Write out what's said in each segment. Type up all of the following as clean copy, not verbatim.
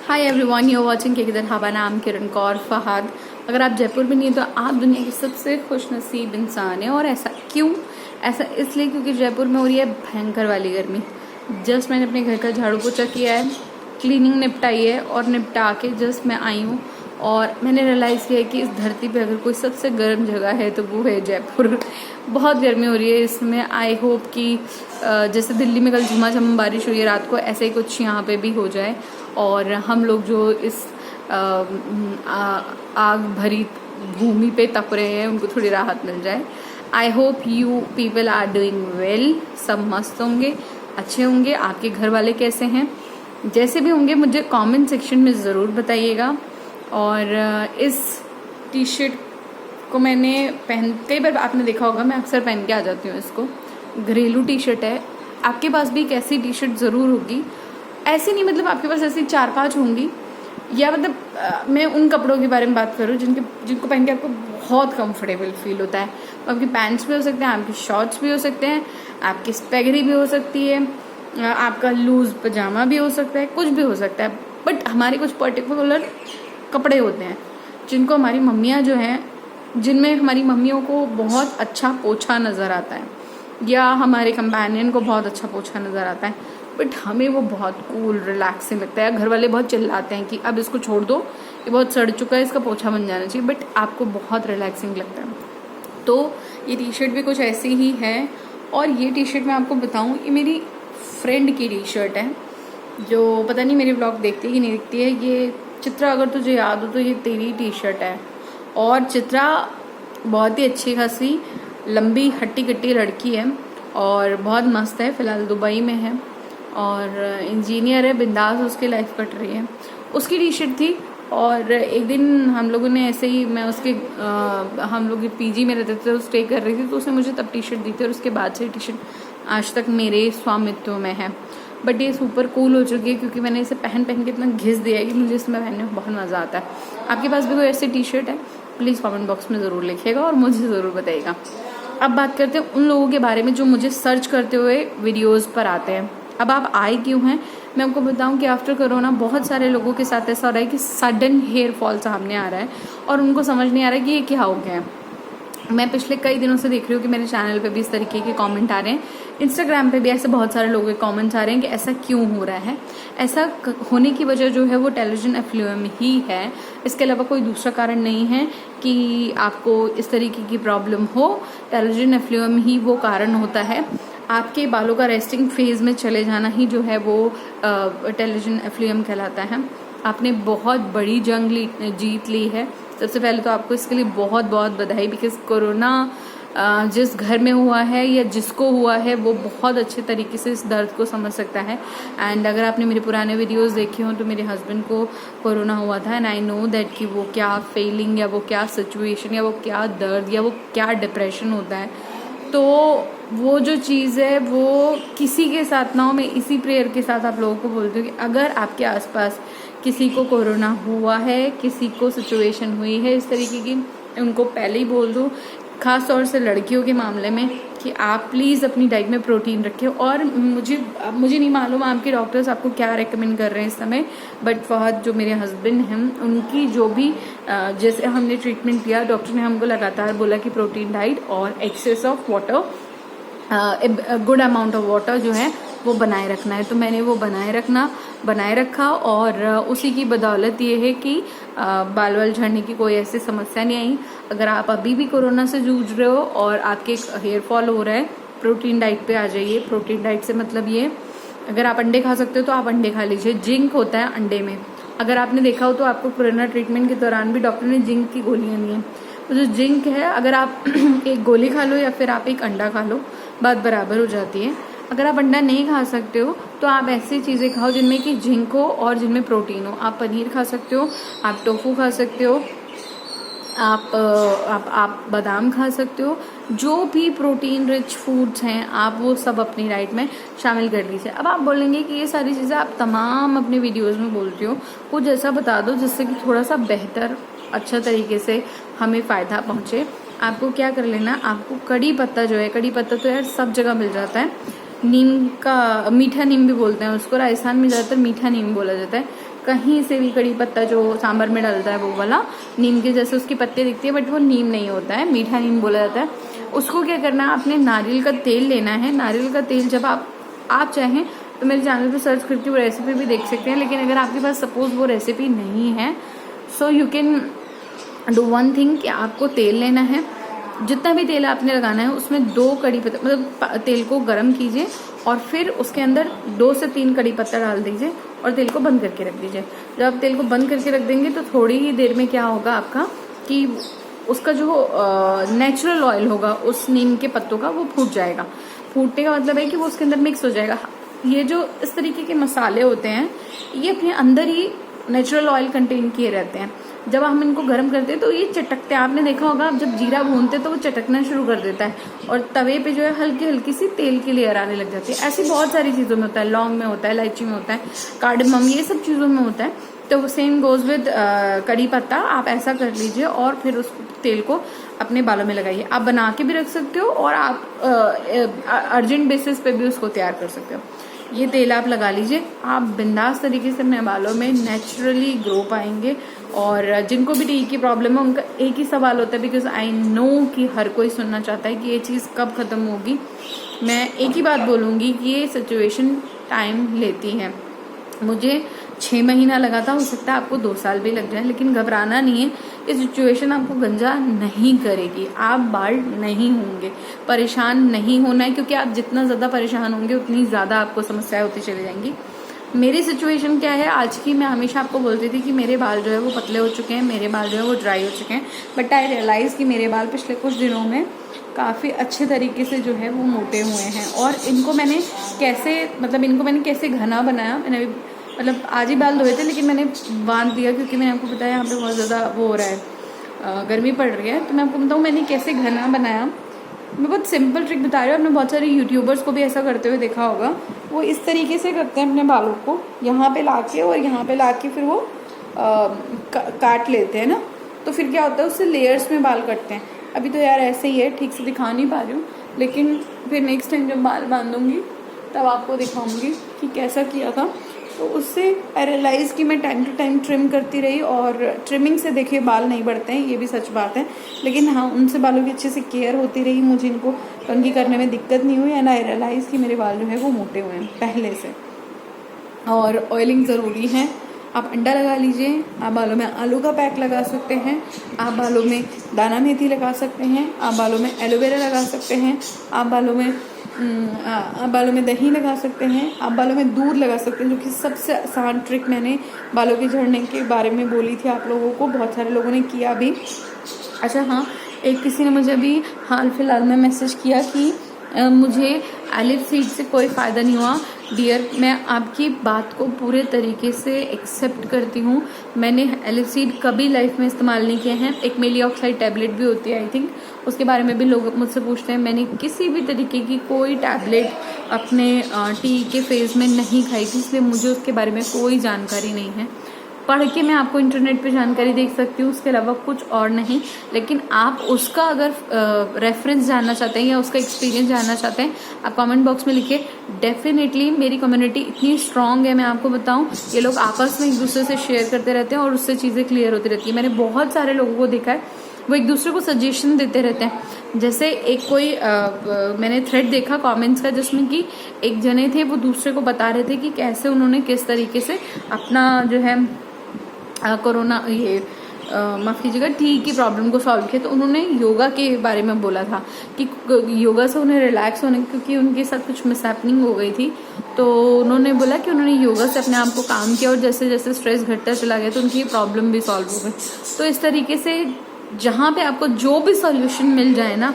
Hi everyone, you watching के किधर हवा। नाम किरण कौर फहद। अगर आप जयपुर में नहीं तो आप दुनिया के सबसे खुशनसीब इंसान हैं। और ऐसा क्यों? ऐसा इसलिए क्योंकि जयपुर में हो रही है भयंकर वाली गर्मी। जस्ट मैंने अपने घर का झाड़ू पोछा किया है, क्लीनिंग निपटाई है और निपटा के जस्ट मैं आई हूँ और मैंने रियलाइज़ किया है कि इस धरती पे अगर कोई सबसे गर्म जगह है तो वो है जयपुर। बहुत गर्मी हो रही है इसमें। आई होप कि जैसे दिल्ली में कल झमाझम बारिश हुई है रात को, ऐसे ही कुछ यहाँ पे भी हो जाए और हम लोग जो इस आग भरी भूमि पे तप रहे हैं उनको थोड़ी राहत मिल जाए। I hope you people are doing well. सब मस्त होंगे, अच्छे होंगे। आपके घर वाले कैसे हैं? जैसे भी होंगे मुझे कमेंट सेक्शन में ज़रूर बताइएगा। और इस टी शर्ट को मैंने कई बार आपने देखा होगा, मैं अक्सर पहन के आ जाती हूँ इसको। घरेलू टी शर्ट है। आपके पास भी एक ऐसी टी शर्ट ज़रूर होगी। ऐसी नहीं मतलब आपके पास ऐसी 4-5 होंगी, या मतलब मैं उन कपड़ों के बारे में बात करूँ जिनको पहन के आपको बहुत कंफर्टेबल फील होता है। आपके पैंट्स भी हो सकते हैं, आपके शॉर्ट्स भी हो सकते हैं, आपकी स्पेगरी भी हो सकती है, आपका लूज पजामा भी हो सकता है, कुछ भी हो सकता है। बट हमारे कुछ पर्टिकुलर कपड़े होते हैं जिनको हमारी मम्मियाँ जो हैं, जिनमें हमारी मम्मियों को बहुत अच्छा पोछा नज़र आता है या हमारे कंपेनियन को बहुत अच्छा पोछा नज़र आता है, बट हमें वो बहुत कूल रिलैक्सिंग लगता है। घर वाले बहुत चिल्लाते हैं कि अब इसको छोड़ दो, ये बहुत सड़ चुका है, इसका पोछा बन जाना चाहिए, बट आपको बहुत रिलैक्सिंग लगता है। तो ये टी शर्ट भी कुछ ऐसी ही है। और ये टी शर्ट मैं आपको बताऊँ, ये मेरी फ्रेंड की टी शर्ट है जो पता नहीं मेरी ब्लॉग देखती है कि नहीं देखती है। ये चित्रा, अगर तुझे याद हो तो ये तेरी टी शर्ट है। और चित्रा बहुत ही अच्छी खासी लंबी हट्टी कट्टी लड़की है और बहुत मस्त है। फ़िलहाल दुबई में है और इंजीनियर है, बिंदास उसकी लाइफ कट रही है। उसकी टी शर्ट थी और एक दिन हम लोगों ने ऐसे ही, मैं उसके हम लोग पीजी में रहते थे तो स्टे कर रही थी, तो उसने मुझे तब टी शर्ट दी थी और उसके बाद से टी शर्ट आज तक मेरे स्वामित्व में है। बट ये सुपर कूल हो चुकी है क्योंकि मैंने इसे पहन के इतना घिस दिया है कि मुझे इसमें पहनने में बहुत मज़ा आता है। आपके पास भी कोई ऐसी टी शर्ट है? प्लीज़ कमेंट बॉक्स में ज़रूर लिखिएगा और मुझे ज़रूर बताइएगा। अब बात करते हैं उन लोगों के बारे में जो मुझे सर्च करते हुए वीडियोज़ पर आते हैं। अब आप आए क्यों हैं? मैं आपको बताऊं कि आफ्टर कोरोना बहुत सारे लोगों के साथ ऐसा हो रहा है कि सडन हेयर फॉल सामने आ रहा है और उनको समझ नहीं आ रहा है कि ये क्या हो गया है। मैं पिछले कई दिनों से देख रही हूँ कि मेरे चैनल पे भी इस तरीके के कमेंट आ रहे हैं, इंस्टाग्राम पे भी ऐसे बहुत सारे लोगों के कमेंट्स आ रहे हैं कि ऐसा क्यों हो रहा है। ऐसा होने की वजह जो है वो टेलोजन एफ्लुएम ही है। इसके अलावा कोई दूसरा कारण नहीं है कि आपको इस तरीके की प्रॉब्लम हो। टेलोजन एफ्लुएम ही वो कारण होता है। आपके बालों का रेस्टिंग फेज में चले जाना ही जो है वो टेलोजन एफ्लुएम कहलाता है। आपने बहुत बड़ी जंग जीत ली है। सबसे पहले तो आपको इसके लिए बहुत बहुत बधाई, बिकॉज कोरोना जिस घर में हुआ है या जिसको हुआ है वो बहुत अच्छे तरीके से इस दर्द को समझ सकता है। एंड अगर आपने मेरे पुराने वीडियोस देखे हों तो मेरे हस्बैंड को कोरोना हुआ था एंड आई नो दैट कि वो क्या फीलिंग या वो क्या सिचुएशन या वो क्या दर्द या वो क्या डिप्रेशन होता है। तो वो जो चीज़ है वो किसी के साथ ना हो। मैं इसी प्रेयर के साथ आप लोगों को बोलती हूँ कि अगर आपके आसपास किसी को कोरोना हुआ है, किसी को सिचुएशन हुई है इस तरीके की, उनको पहले ही बोल दो, ख़ास तौर से लड़कियों के मामले में, कि आप प्लीज़ अपनी डाइट में प्रोटीन रखें। और मुझे नहीं मालूम आपके डॉक्टर्स आपको क्या रेकमेंड कर रहे हैं इस समय, बट फहद जो मेरे हस्बैंड हैं उनकी जो भी जैसे हमने ट्रीटमेंट किया, डॉक्टर ने हमको लगातार बोला कि प्रोटीन डाइट और excess of water, good amount of water जो है वो बनाए रखना है। तो मैंने वो बनाए रखा और उसी की बदौलत ये है कि बाल वाल झड़ने की कोई ऐसी समस्या नहीं आई। अगर आप अभी भी कोरोना से जूझ रहे हो और आपके हेयर फॉल हो रहा है, प्रोटीन डाइट पे आ जाइए। प्रोटीन डाइट से मतलब ये, अगर आप अंडे खा सकते हो तो आप अंडे खा लीजिए। जिंक होता है अंडे में। अगर आपने देखा हो तो आपको कोरोना ट्रीटमेंट के दौरान भी डॉक्टर ने जिंक की गोलियाँ दी हैं। तो जो जिंक है, अगर आप एक गोली खा लो या फिर आप एक अंडा खा लो, बात बराबर हो जाती है। अगर आप अंडा नहीं खा सकते हो तो आप ऐसी चीज़ें खाओ जिनमें कि जिंक हो और जिनमें प्रोटीन हो। आप पनीर खा सकते हो, आप टोफू खा सकते हो, आप बादाम खा सकते हो। जो भी प्रोटीन रिच फूड्स हैं आप वो सब अपनी डाइट में शामिल कर लीजिए। अब आप बोलेंगे कि ये सारी चीज़ें आप तमाम अपने वीडियोज़ में बोलती हो, कुछ ऐसा बता दो जिससे कि थोड़ा सा बेहतर अच्छा तरीके से हमें फ़ायदा पहुँचे। आपको क्या कर लेना, आपको कड़ी पत्ता जो है, कड़ी पत्ता तो यार सब जगह मिल जाता है। नीम का, मीठा नीम भी बोलते हैं उसको, राजस्थान में ज़्यादातर मीठा नीम बोला जाता है। कहीं से भी कड़ी पत्ता जो सांभर में डलता है वो वाला, नीम के जैसे उसकी पत्ते दिखती है बट वो नीम नहीं होता है, मीठा नीम बोला जाता है। उसको क्या करना है, आपने नारियल का तेल लेना है। नारियल का तेल जब आप चाहें तो मेरे चैनल पे सर्च करके वो रेसिपी भी देख सकते हैं, लेकिन अगर आपके पास सपोज वो रेसिपी नहीं है so you can do one thing कि आपको तेल लेना है। जितना भी तेल आपने लगाना है उसमें 2 कड़ी पत्ता, मतलब तेल को गर्म कीजिए और फिर उसके अंदर 2 से 3 कड़ी पत्ता डाल दीजिए और तेल को बंद करके रख दीजिए। जब आप तेल को बंद करके रख देंगे तो थोड़ी ही देर में क्या होगा आपका कि उसका जो नेचुरल ऑयल होगा उस नीम के पत्तों का वो फूट जाएगा। फूटने का मतलब है कि वो उसके अंदर मिक्स हो जाएगा। ये जो इस तरीके के मसाले होते हैं ये अपने अंदर ही नेचुरल ऑयल कंटेन किए रहते हैं। जब हम इनको गर्म करते हैं तो ये चटकते हैं। आपने देखा होगा आप जब जीरा भूनते हैं तो वो चटकना शुरू कर देता है और तवे पे जो है हल्की हल्की सी तेल की लेयर आने लग जाती है। ऐसी बहुत सारी चीज़ों में होता है, लौंग में होता है, इलायची में होता है, कार्डमम, ये सब चीज़ों में होता है। तो सेम गोज विद कड़ी पत्ता। आप ऐसा कर लीजिए और फिर उस तेल को अपने बालों में लगाइए। आप बना के भी रख सकते हो और आप अर्जेंट बेसिस पे भी उसको तैयार कर सकते हो। ये तेल आप लगा लीजिए, आप बिंदास तरीके से अपने बालों में नेचुरली ग्रो पाएंगे। और जिनको भी टी की प्रॉब्लम है उनका एक ही सवाल होता है, बिकॉज आई नो कि हर कोई सुनना चाहता है कि ये चीज़ कब ख़त्म होगी। मैं एक ही बात बोलूँगी कि ये सिचुएशन टाइम लेती है। मुझे 6 महीना लगा था, हो सकता है आपको 2 साल भी लग जाए, लेकिन घबराना नहीं है। ये सिचुएशन आपको गंजा नहीं करेगी, आप बाल्ड नहीं होंगे, परेशान नहीं होना है, क्योंकि आप जितना ज़्यादा परेशान होंगे उतनी ज़्यादा आपको समस्याएं होती चली जाएंगी। मेरी सिचुएशन क्या है आज की, मैं हमेशा आपको बोलती थी कि मेरे बाल जो है वो पतले हो चुके हैं, मेरे बाल जो है वो ड्राई हो चुके हैं, बट आई रियलाइज़ कि मेरे बाल पिछले कुछ दिनों में काफ़ी अच्छे तरीके से जो है वो मोटे हुए हैं। और इनको मैंने कैसे घना बनाया, मैंने अभी मतलब आज ही बाल धोए थे लेकिन मैंने बांध दिया क्योंकि मैंने आपको बताया यहाँ पे बहुत ज़्यादा वो हो रहा है, गर्मी पड़ रही है। तो मैं आपको बताऊँ मैंने कैसे घना बनाया। मैं बहुत सिंपल ट्रिक बता रही हूँ, आपने बहुत सारे यूट्यूबर्स को भी ऐसा करते हुए देखा होगा। वो इस तरीके से करते हैं अपने बालों को, यहाँ पे लाके और यहाँ पे लाके फिर वो काट लेते हैं ना, तो फिर क्या होता है उससे लेयर्स में बाल कटते हैं। अभी तो यार ऐसे ही है, ठीक से दिखा नहीं पा रही हूँ, लेकिन फिर नेक्स्ट टाइम जब बाल बांधूंगी तब आपको दिखाऊंगी कि कैसा किया था। तो उससे आई रियलाइज़ कि मैं टाइम टू टाइम ट्रिम करती रही, और ट्रिमिंग से देखिए बाल नहीं बढ़ते हैं, ये भी सच बात है, लेकिन हाँ उनसे बालों की अच्छे से केयर होती रही, मुझे इनको कंघी करने में दिक्कत नहीं हुई। एंड आई रियलाइज़ कि मेरे बाल जो है वो मोटे हुए हैं पहले से। और ऑयलिंग ज़रूरी है। आप अंडा लगा लीजिए, आप बालों में आलू का पैक लगा सकते हैं, आप बालों में दाना मेथी लगा सकते हैं, आप बालों में एलोवेरा लगा सकते हैं, आप बालों में दही लगा सकते हैं, आप बालों में दूध लगा सकते हैं, जो कि सबसे आसान ट्रिक मैंने बालों के झड़ने के बारे में बोली थी आप लोगों को, बहुत सारे लोगों ने किया भी। अच्छा हाँ, एक किसी ने मुझे अभी हाल फिलहाल में मैसेज किया कि मुझे एलिफ सीड से कोई फ़ायदा नहीं हुआ। डियर, मैं आपकी बात को पूरे तरीके से एक्सेप्ट करती हूँ। मैंने एलिफ सीड कभी लाइफ में इस्तेमाल नहीं किए हैं। एक मेली ऑक्साइड टैबलेट भी होती है आई थिंक, उसके बारे में भी लोग मुझसे पूछते हैं। मैंने किसी भी तरीके की कोई टैबलेट अपने टी के फेज़ में नहीं खाई थी, इसलिए मुझे उसके बारे में कोई जानकारी नहीं है। पढ़ के मैं आपको इंटरनेट पे जानकारी देख सकती हूँ, उसके अलावा कुछ और नहीं। लेकिन आप उसका अगर रेफरेंस जानना चाहते हैं या उसका एक्सपीरियंस जानना चाहते हैं, आप कमेंट बॉक्स में लिखिए। डेफिनेटली मेरी कम्युनिटी इतनी स्ट्रांग है, मैं आपको बताऊँ, ये लोग आपस में एक दूसरे से शेयर करते रहते हैं और उससे चीज़ें क्लियर होती रहती है। मैंने बहुत सारे लोगों को देखा है, वो एक दूसरे को सजेशन देते रहते हैं। जैसे एक कोई मैंने थ्रेड देखा कमेंट्स का, जिसमें कि एक जने थे वो दूसरे को बता रहे थे कि कैसे उन्होंने किस तरीके से अपना जो है कोरोना माफ़ कीजिएगा टी की प्रॉब्लम को सॉल्व किया। तो उन्होंने योगा के बारे में बोला था कि योगा से उन्हें रिलैक्स होने, क्योंकि उनके साथ कुछ मिसहैपनिंग हो गई थी, तो उन्होंने बोला कि उन्होंने योगा से अपने आप को काम किया और जैसे जैसे स्ट्रेस घटता चला गया तो उनकी प्रॉब्लम भी सॉल्व हो गई। तो इस तरीके से जहाँ पे आपको जो भी सॉल्यूशन मिल जाए ना,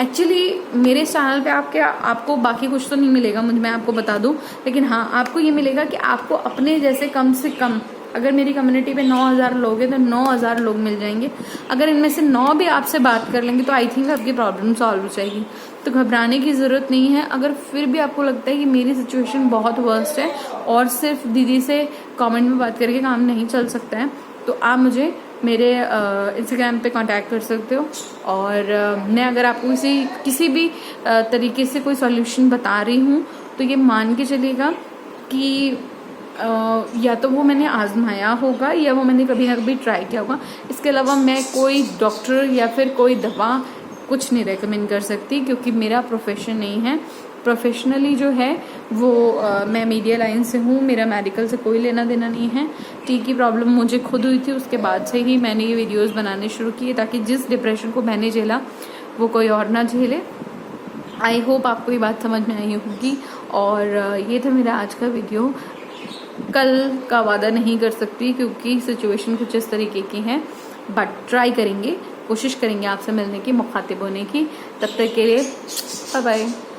एक्चुअली मेरे चैनल पे आपको बाकी कुछ तो नहीं मिलेगा, मैं आपको बता दूं, लेकिन हाँ आपको ये मिलेगा कि आपको अपने जैसे कम से कम, अगर मेरी कम्युनिटी पे 9000 लोग हैं तो 9000 लोग मिल जाएंगे। अगर इनमें से 9 भी आपसे बात कर लेंगे तो आई थिंक आपकी प्रॉब्लम सॉल्व हो जाएगी। तो घबराने की ज़रूरत नहीं है। अगर फिर भी आपको लगता है कि मेरी सिचुएशन बहुत वर्स्ट है और सिर्फ दीदी से कमेंट में बात करके काम नहीं चल सकता है, तो आप मुझे मेरे इंस्टाग्राम पे कांटेक्ट कर सकते हो। और मैं अगर आपको किसी भी तरीके से कोई सॉल्यूशन बता रही हूँ तो ये मान के चलिएगा कि या तो वो मैंने आजमाया होगा या वो मैंने कभी ना कभी ट्राई किया होगा। इसके अलावा मैं कोई डॉक्टर या फिर कोई दवा कुछ नहीं रेकमेंड कर सकती, क्योंकि मेरा प्रोफेशन नहीं है। प्रोफेशनली जो है वो मैं मीडिया लाइन से हूँ, मेरा मेडिकल से कोई लेना देना नहीं है। टी की प्रॉब्लम मुझे खुद हुई थी, उसके बाद से ही मैंने ये वीडियोस बनाने शुरू किए ताकि जिस डिप्रेशन को मैंने झेला वो कोई और ना झेले। आई होप आपको ये बात समझ में आई होगी। और ये था मेरा आज का वीडियो। कल का वादा नहीं कर सकती क्योंकि सिचुएशन कुछ इस तरीके की है, बट ट्राई करेंगे, कोशिश करेंगे आपसे मिलने की, मुखातिब होने की। तब तक के लिए बाय बाय।